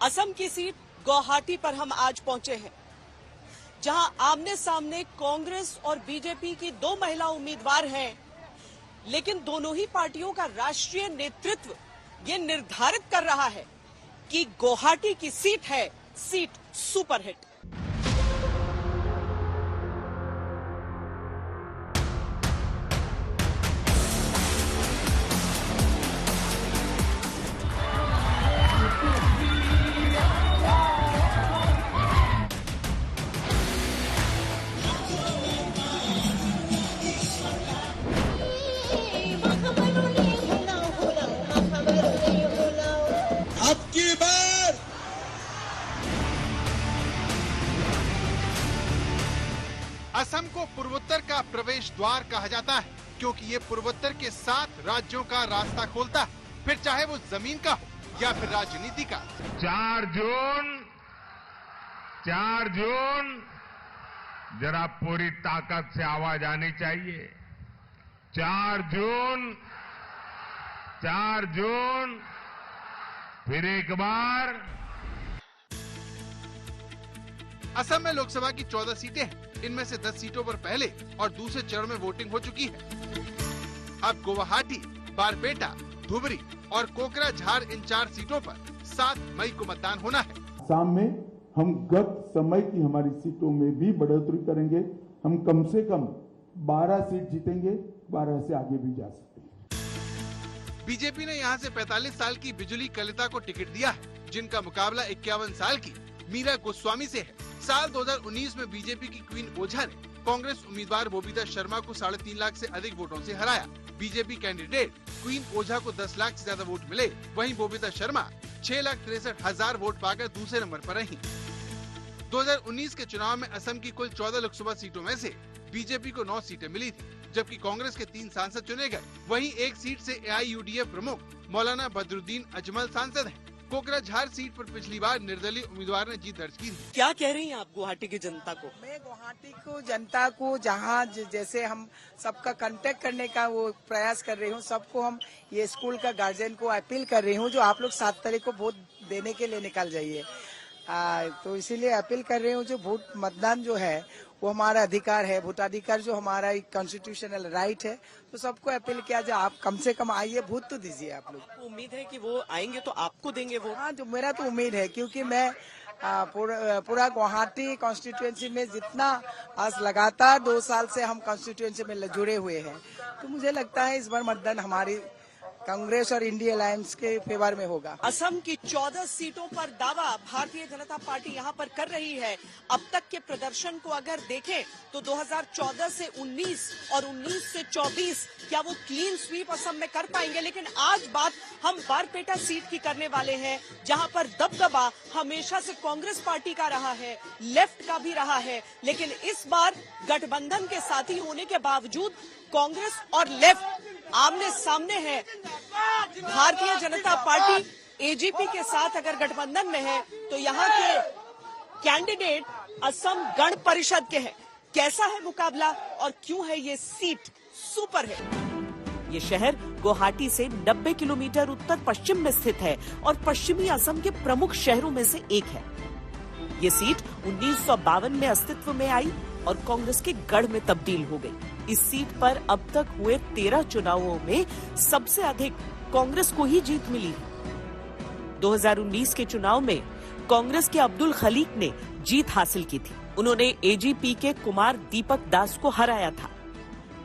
असम की सीट गुवाहाटी पर हम आज पहुंचे हैं, जहां आमने सामने कांग्रेस और बीजेपी की दो महिला उम्मीदवार हैं, लेकिन दोनों ही पार्टियों का राष्ट्रीय नेतृत्व ये निर्धारित कर रहा है कि गुवाहाटी की सीट है सीट सुपरहिट। असम को पूर्वोत्तर का प्रवेश द्वार कहा जाता है, क्योंकि ये पूर्वोत्तर के 7 राज्यों का रास्ता खोलता है, फिर चाहे वो जमीन का हो या फिर राजनीति का। 4 जून जरा पूरी ताकत से आवाज आनी चाहिए। 4 जून फिर एक बार। असम में लोकसभा की 14 सीटें हैं। इनमें से 10 सीटों पर पहले और दूसरे चरण में वोटिंग हो चुकी है। अब गुवाहाटी, बारपेटा, धुबरी और कोकराझार इन 4 सीटों पर 7 मई को मतदान होना है। असम में हम गत समय की हमारी सीटों में भी बढ़ोतरी करेंगे। हम कम से कम 12 सीट जीतेंगे, 12 से आगे भी जा सकते हैं। बीजेपी ने यहां से 45 साल की बिजुली कलिता को टिकट दिया है, जिनका मुकाबला 51 साल की मीरा गोस्वामी से है। साल 2019 में बीजेपी की क्वीन ओझा ने कांग्रेस उम्मीदवार बबीता शर्मा को 3.5 लाख से अधिक वोटों से हराया। बीजेपी कैंडिडेट क्वीन ओझा को 10 लाख से ज्यादा वोट मिले, वहीं बबीता शर्मा 6,63,000 वोट पाकर दूसरे नंबर पर रही। 2019 के चुनाव में असम की कुल 14 लोकसभा सीटों में से बीजेपी को 9 सीटें मिली थी, जबकि कांग्रेस के 3 सांसद चुने गए। वहीं एक सीट से AIUDF प्रमुख मौलाना बदरुद्दीन अजमल सांसद हैं। कोकराझार सीट पर पिछली बार निर्दलीय उम्मीदवार ने जीत दर्ज की थी। क्या कह रही हैं आप गुवाहाटी की जनता को? मैं गुवाहाटी को जनता को जहाँ जैसे हम सबका कांटेक्ट करने का वो प्रयास कर रही हूँ, सबको हम ये स्कूल का गार्जियन को अपील कर रही हूँ, जो आप लोग 7 तारीख को वोट देने के लिए निकल जाइए। तो इसीलिए अपील कर रही हूँ, जो वोट मतदान जो है वो हमारा अधिकार है, वोटाधिकार जो हमारा एक कॉन्स्टिट्यूशनल राइट है। तो सबको अपील किया जाए, आप कम से कम आइए, वोट तो दीजिए। आप लोग उम्मीद है कि वो आएंगे तो आपको देंगे वो? हाँ, जो मेरा तो उम्मीद है, क्योंकि मैं पूरा गुवाहाटी कॉन्स्टिट्यूएंसी में जितना आज लगातार 2 साल से हम कॉन्स्टिट्यूएंसी में जुड़े हुए हैं, तो मुझे लगता है इस बार मतदान हमारी कांग्रेस और इंडिया अलायंस के फेवर में होगा। असम की 14 सीटों पर दावा भारतीय जनता पार्टी यहां पर कर रही है। अब तक के प्रदर्शन को अगर देखें तो 2014 से 19 और 19 से 24 क्या वो क्लीन स्वीप असम में कर पाएंगे? लेकिन आज बात हम बारपेटा सीट की करने वाले हैं, जहां पर दबदबा हमेशा से कांग्रेस पार्टी का रहा है, लेफ्ट का भी रहा है, लेकिन इस बार गठबंधन के साथी होने के बावजूद कांग्रेस और लेफ्ट आमने सामने है। भारतीय जनता पार्टी एजीपी के साथ अगर गठबंधन में है तो यहाँ के कैंडिडेट असम गण परिषद के हैं। कैसा है मुकाबला और क्यों है ये सीट सुपर है? ये शहर गुवाहाटी से 90 किलोमीटर उत्तर पश्चिम में स्थित है और पश्चिमी असम के प्रमुख शहरों में से एक है। ये सीट 1952 में अस्तित्व में आई और कांग्रेस के गढ़ में तब्दील हो गई। इस सीट पर अब तक हुए 13 चुनावों में सबसे अधिक कांग्रेस को ही जीत मिली। 2019 के चुनाव में कांग्रेस के अब्दुल खलीक ने जीत हासिल की थी। उन्होंने एजीपी के कुमार दीपक दास को हराया था।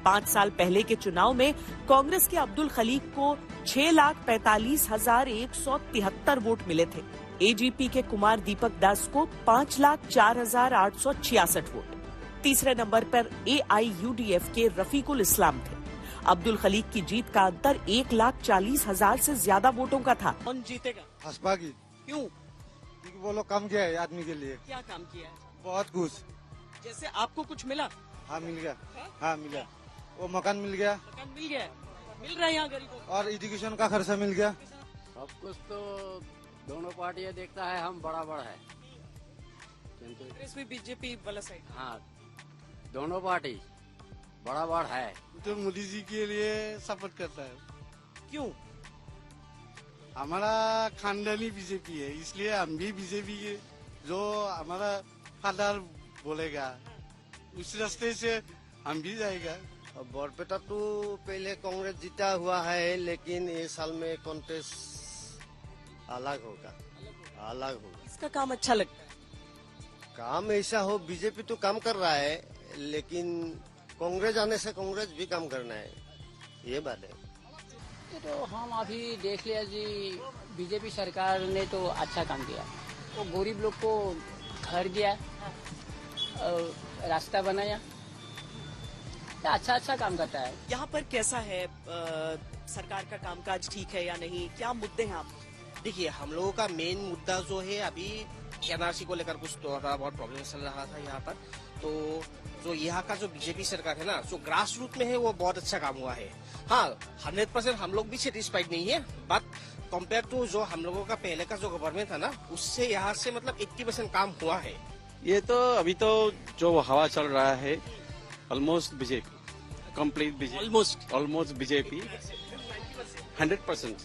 5 साल पहले के चुनाव में कांग्रेस के अब्दुल खलीक को 6,45,173 वोट मिले थे। एजीपी के कुमार दीपक दास को 5,04,866 वोट। तीसरे नंबर पर AIUDF के रफीकुल इस्लाम थे। अब्दुल खलीक की जीत का अंतर 1,40,000 से ज्यादा वोटों का था। कौन जीतेगा? हसपा की। क्यों? क्योंकि वो लोग काम किया है आदमी के लिए। क्या काम किया है? बहुत कुछ। जैसे आपको कुछ मिला? हाँ मिल गया। हाँ मिला। वो मकान मिल गया। मकान मिल गया, मिल रहा है यहाँ गरीबों को। और एजुकेशन का खर्चा मिल गया। सब कुछ तो दोनों पार्टियां देखता है, हम बराबर है। इसमें बीजेपी वाला साइड। हाँ, दोनों पार्टी बराबर है। तो मोदी जी के लिए सपोर्ट करता है। क्यों? हमारा खानदानी बीजेपी है, इसलिए हम भी बीजेपी के जो हमारा फादर बोलेगा उस रास्ते से हम भी जाएगा। बरपेटा तो पहले कांग्रेस जीता हुआ है, लेकिन ये साल में कॉन्टेस्ट अलग होगा। इसका काम अच्छा लगता है? काम ऐसा हो, बीजेपी तो काम कर रहा है, लेकिन कांग्रेस आने से कांग्रेस भी काम करना है, ये बात है। तो हम अभी देख लिया जी, बीजेपी सरकार ने तो अच्छा काम किया। तो गरीब लोग को घर दिया और रास्ता बनाया, तो अच्छा काम करता है। यहाँ पर कैसा है, सरकार का कामकाज ठीक है या नहीं, क्या मुद्दे हैं आप? देखिए, हम लोगों का मेन मुद्दा जो है अभी एनआरसी को लेकर कुछ थोड़ा बहुत प्रॉब्लम चल रहा था यहाँ पर। तो जो यहाँ का जो बीजेपी सरकार है ना, जो ग्रास रूट में है वो बहुत अच्छा काम हुआ है। हाँ, 100% हम लोग भी सेटिस्फाइड नहीं है, बट कंपेयर टू जो हम लोगों का पहले का जो गवर्नमेंट था ना, उससे यहाँ से मतलब 80% काम हुआ है। ये तो अभी तो जो हवा चल रहा है almost BJP, complete BJP, almost BJP 100%।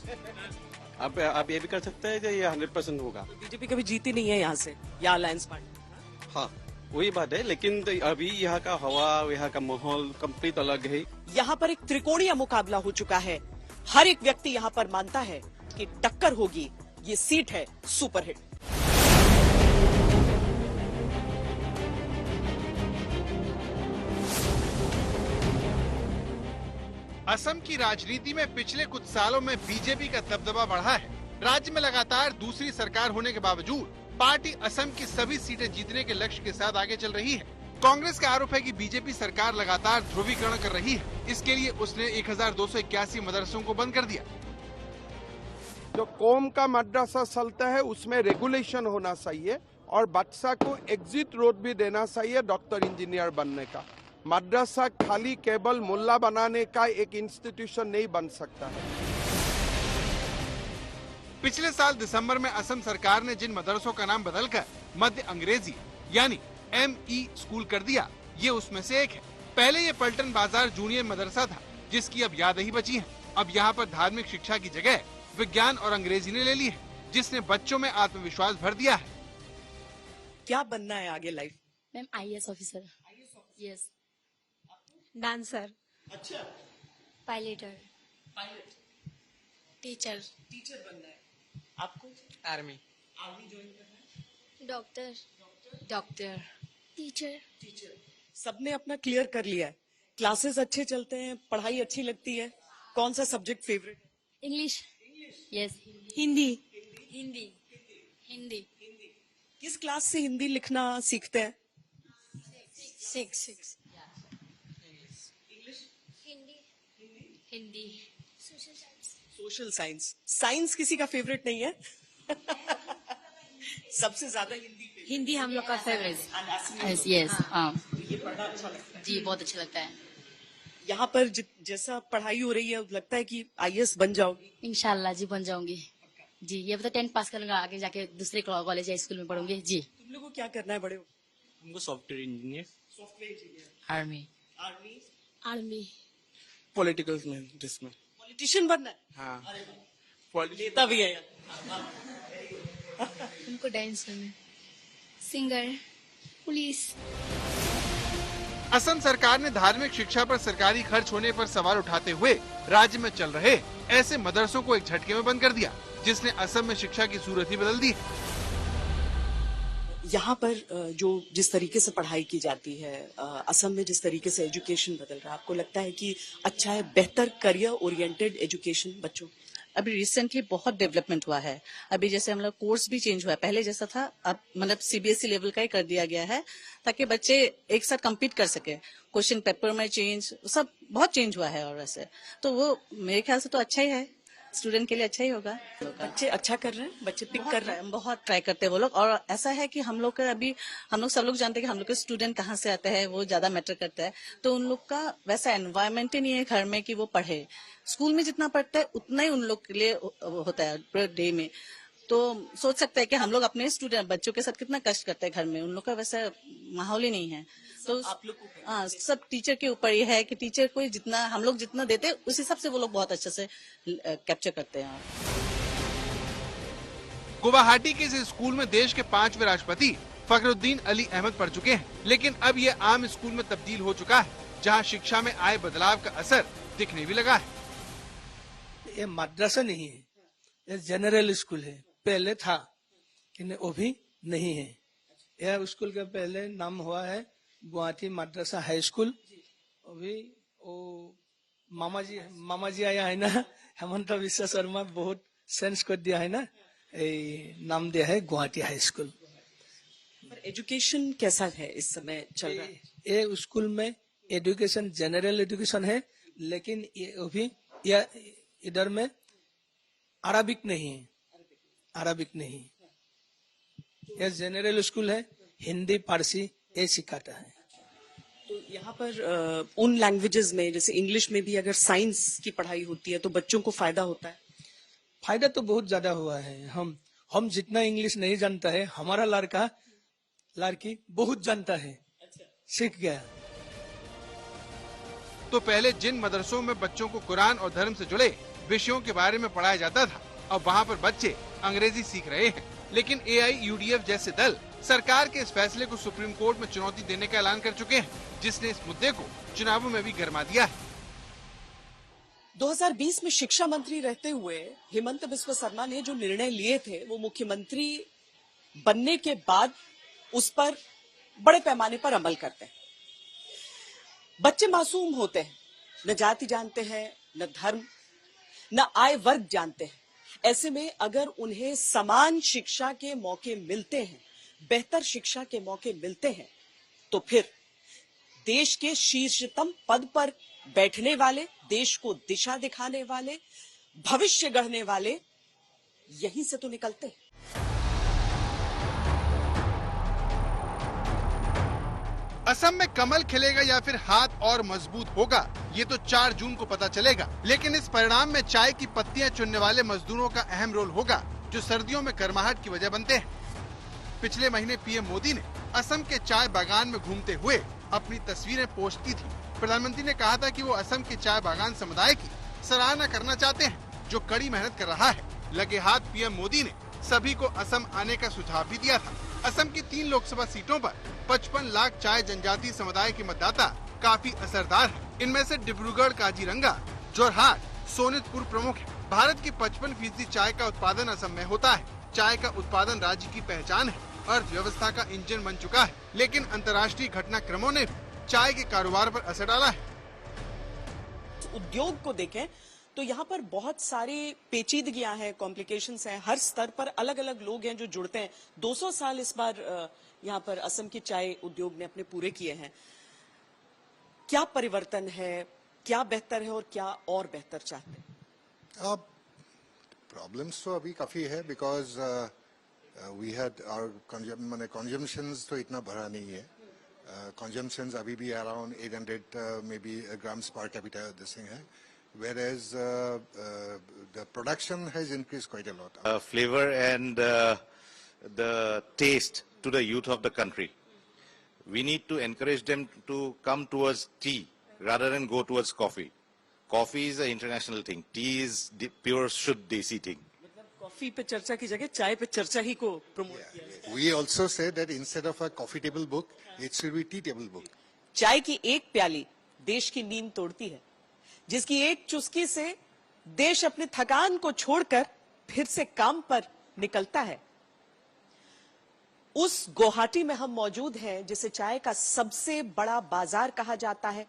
आप ये भी कर सकते हैं कि ये 100% होगा। बीजेपी कभी जीती नहीं है यहाँ से, या अलायंस पार्टी? हाँ, वही बात है, लेकिन तो अभी यहाँ का हवा, यहाँ का माहौल कंप्लीट अलग है। यहाँ पर एक त्रिकोणीय मुकाबला हो चुका है। हर एक व्यक्ति यहाँ पर मानता है कि टक्कर होगी। ये सीट है सुपरहिट। असम की राजनीति में पिछले कुछ सालों में बीजेपी का दबदबा बढ़ा है। राज्य में लगातार दूसरी सरकार होने के बावजूद पार्टी असम की सभी सीटें जीतने के लक्ष्य के साथ आगे चल रही है। कांग्रेस का आरोप है कि बीजेपी सरकार लगातार ध्रुवीकरण कर रही है। इसके लिए उसने 1281 मदरसों को बंद कर दिया। जो कौम का मदरसा चलता है उसमें रेगुलेशन होना चाहिए और बच्चा को एग्जिट रोड भी देना चाहिए डॉक्टर इंजीनियर बनने का। मदरसा खाली केवल मुल्ला बनाने का एक इंस्टीट्यूशन नहीं बन सकता है। पिछले साल दिसंबर में असम सरकार ने जिन मदरसों का नाम बदलकर मध्य अंग्रेजी यानी ME स्कूल कर दिया, ये उसमें से एक है। पहले ये पलटन बाजार जूनियर मदरसा था, जिसकी अब यादें ही बची हैं। अब यहाँ पर धार्मिक शिक्षा की जगह विज्ञान और अंग्रेजी ने ले ली है, जिसने बच्चों में आत्मविश्वास भर दिया है। क्या बनना है आगे life? Ma'am IAS officer. Yes. Dancer. अच्छा। पायलटर। टीचर बनना है। आपको? आर्मी ज्वाइन करना है। डॉक्टर। टीचर। सबने अपना क्लियर कर लिया है। क्लासेस अच्छे चलते हैं, पढ़ाई अच्छी लगती है। कौन सा subject favourite? English. Yes. Hindi. Hindi. किस क्लास से हिंदी लिखना सीखते हैं? 6। हिंदी। Social science. साइंस किसी का फेवरेट नहीं है? सबसे ज्यादा हिंदी हम लोग का फेवरेट। यस। हाँ, ये पढ़ना अच्छा लगता है जी, बहुत अच्छा लगता है। यहाँ पर जैसा पढ़ाई हो रही है, लगता है कि IAS बन जाओगी? इंशाल्लाह जी, बन जाऊंगी जी। ये तो 10 पास करूंगा, आगे जाके दूसरे कॉलेज या स्कूल में पढ़ूंगी जी। तुम लोग को क्या करना है बड़े हो? हमको सॉफ्टवेयर इंजीनियर। आर्मी। पॉलिटिकल में, जिसमें पॉलिटिशियन बनना है? हाँ, नेता भी है। हमको डांस करना है। सिंगर। पुलिस। असम सरकार ने धार्मिक शिक्षा पर सरकारी खर्च होने पर सवाल उठाते हुए राज्य में चल रहे ऐसे मदरसों को एक झटके में बंद कर दिया, जिसने असम में शिक्षा की सूरत ही बदल दी। यहाँ पर जो जिस तरीके से पढ़ाई की जाती है, असम में जिस तरीके से एजुकेशन बदल रहा है, आपको लगता है कि अच्छा है, बेहतर करियर ओरिएंटेड एजुकेशन बच्चों? अभी रिसेंटली बहुत डेवलपमेंट हुआ है। अभी जैसे हम लोग कोर्स भी चेंज हुआ है, पहले जैसा था अब मतलब CBSE लेवल का ही कर दिया गया है, ताकि बच्चे एक साथ कम्पीट कर सके। क्वेश्चन पेपर में चेंज, सब बहुत चेंज हुआ है। और ऐसे तो वो मेरे ख्याल से तो अच्छा ही है, स्टूडेंट के लिए अच्छा ही होगा। बच्चे अच्छा कर रहे हैं, बच्चे पिक कर रहे हैं, बहुत ट्राई करते हैं वो लोग। और ऐसा है कि हम लोग का अभी हम लोग सब लोग जानते हैं कि हम लोग के स्टूडेंट कहाँ से आते हैं, वो ज्यादा मैटर करता है। तो उन लोग का वैसा एनवायरमेंट ही नहीं है घर में कि वो पढ़े। स्कूल में जितना पढ़ता है उतना ही उन लोग के लिए होता है पर डे में। तो सोच सकते हैं कि हम लोग अपने स्टूडेंट बच्चों के साथ कितना कष्ट करते हैं घर में। उन लोग का वैसा माहौल ही नहीं है। तो आप लोग हाँ, सब टीचर के ऊपर ही है कि टीचर को जितना हम लोग जितना देते हैं उस हिसाब से वो लोग बहुत अच्छे से कैप्चर करते हैं। गुवाहाटी के इस स्कूल में देश के 5वें राष्ट्रपति फखरुद्दीन अली अहमद पढ़ चुके हैं, लेकिन अब ये आम स्कूल में तब्दील हो चुका है, जहां शिक्षा में आए बदलाव का असर दिखने भी लगा है। ये मद्रासा नहीं है, ये जनरल स्कूल है। पहले था कि वो भी नहीं है। यह स्कूल का पहले नाम हुआ है गुवाहाटी मद्रासा हाई स्कूल। अभी वो मामा जी आया है ना, हेमंत विश्व शर्मा बहुत सेंस कर दिया है ना, नाम दिया है गुवाहाटी हाई स्कूल। एजुकेशन कैसा है इस समय चल रहा है? ये स्कूल में एजुकेशन जनरल एजुकेशन है, लेकिन ये अभी इधर में अरबिक नहीं है, अरबिक नहीं। यह जनरल स्कूल है, हिंदी फारसी ये सिखाता है। तो यहाँ पर उन लैंग्वेजेस में जैसे इंग्लिश में भी अगर साइंस की पढ़ाई होती है तो बच्चों को फायदा होता है? फायदा तो बहुत ज्यादा हुआ है। हम जितना इंग्लिश नहीं जानता है, हमारा लड़की बहुत जानता है, सीख गया। तो पहले जिन मदरसों में बच्चों को कुरान और धर्म से जुड़े विषयों के बारे में पढ़ाया जाता था, अब वहाँ पर बच्चे अंग्रेजी सीख रहे हैं। लेकिन AIUDF जैसे दल सरकार के इस फैसले को सुप्रीम कोर्ट में चुनौती देने का ऐलान कर चुके हैं, जिसने इस मुद्दे को चुनावों में भी गरमा दिया है। 2020 में शिक्षा मंत्री रहते हुए हेमंत बिस्वा शर्मा ने जो निर्णय लिए थे, वो मुख्यमंत्री बनने के बाद उस पर बड़े पैमाने पर अमल करते हैं। बच्चे मासूम होते हैं, न जाति जानते हैं, न धर्म, न आय वर्ग जानते हैं। ऐसे में अगर उन्हें समान शिक्षा के मौके मिलते हैं, बेहतर शिक्षा के मौके मिलते हैं, तो फिर देश के शीर्षतम पद पर बैठने वाले, देश को दिशा दिखाने वाले, भविष्य गढ़ने वाले यहीं से तो निकलते हैं। असम में कमल खिलेगा या फिर हाथ और मजबूत होगा, ये तो 4 जून को पता चलेगा। लेकिन इस परिणाम में चाय की पत्तियां चुनने वाले मजदूरों का अहम रोल होगा, जो सर्दियों में गर्माहट की वजह बनते हैं। पिछले महीने PM मोदी ने असम के चाय बागान में घूमते हुए अपनी तस्वीरें पोस्ट की थी। प्रधानमंत्री ने कहा था कि वो असम के चाय बागान समुदाय की सराहना करना चाहते हैं, जो कड़ी मेहनत कर रहा है। लगे हाथ PM मोदी ने सभी को असम आने का सुझाव भी दिया था। असम की 3 लोकसभा सीटों पर 55 लाख चाय जनजातीय समुदाय के मतदाता काफी असरदार हैं। इनमें से डिब्रूगढ़, काजीरंगा, जोरहाट, सोनितपुर प्रमुख है। भारत की 55% चाय का उत्पादन असम में होता है। चाय का उत्पादन राज्य की पहचान है, अर्थव्यवस्था का इंजन बन चुका है। लेकिन अंतर्राष्ट्रीय घटनाक्रमों ने चाय के कारोबार पर असर डाला है। उद्योग को देखें तो यहाँ पर बहुत सारी पेचीदगियां हैं, कॉम्प्लिकेशंस हैं। हर स्तर पर अलग अलग लोग हैं जो जुड़ते हैं। 200 साल इस बार यहाँ पर असम की चाय उद्योग ने अपने पूरे किए हैं। क्या परिवर्तन है, क्या बेहतर है और क्या और बेहतर चाहते हैं? प्रॉब्लम्स तो अभी काफी है, because we had our consumptions तो इतना बढ़ा नहीं है। कंजम्पशंस अभी भी around 800 may be grams per capita this thing है, whereas the production has increased quite a lot. Flavor and the taste to the youth of the country. We need to encourage them to come towards tea rather than go towards coffee. Coffee is an international thing. Tea is the pure शुद्ध देसी thing. Coffee पे चर्चा की जगह चाय पे चर्चा ही को प्रमोट किया। We also say that instead of a coffee table book, it should be tea table book. चाय की एक प्याली देश की नींद तोड़ती है, जिसकी एक चुस्की से देश अपने थकान को छोड़कर फिर से काम पर निकलता है। उस गुवाहाटी में हम मौजूद हैं, जिसे चाय का सबसे बड़ा बाजार कहा जाता है।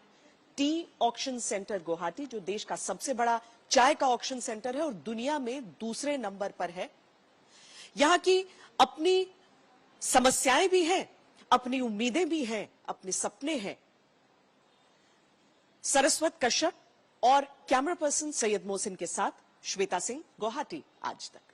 टी ऑक्शन सेंटर गुवाहाटी, जो देश का सबसे बड़ा चाय का ऑक्शन सेंटर है और दुनिया में दूसरे नंबर पर है। यहां की अपनी समस्याएं भी हैं, अपनी उम्मीदें भी हैं, अपने सपने हैं। सरस्वत कश्यप और कैमरा पर्सन सैयद मोहसिन के साथ श्वेता सिंह, गुवाहाटी आज तक।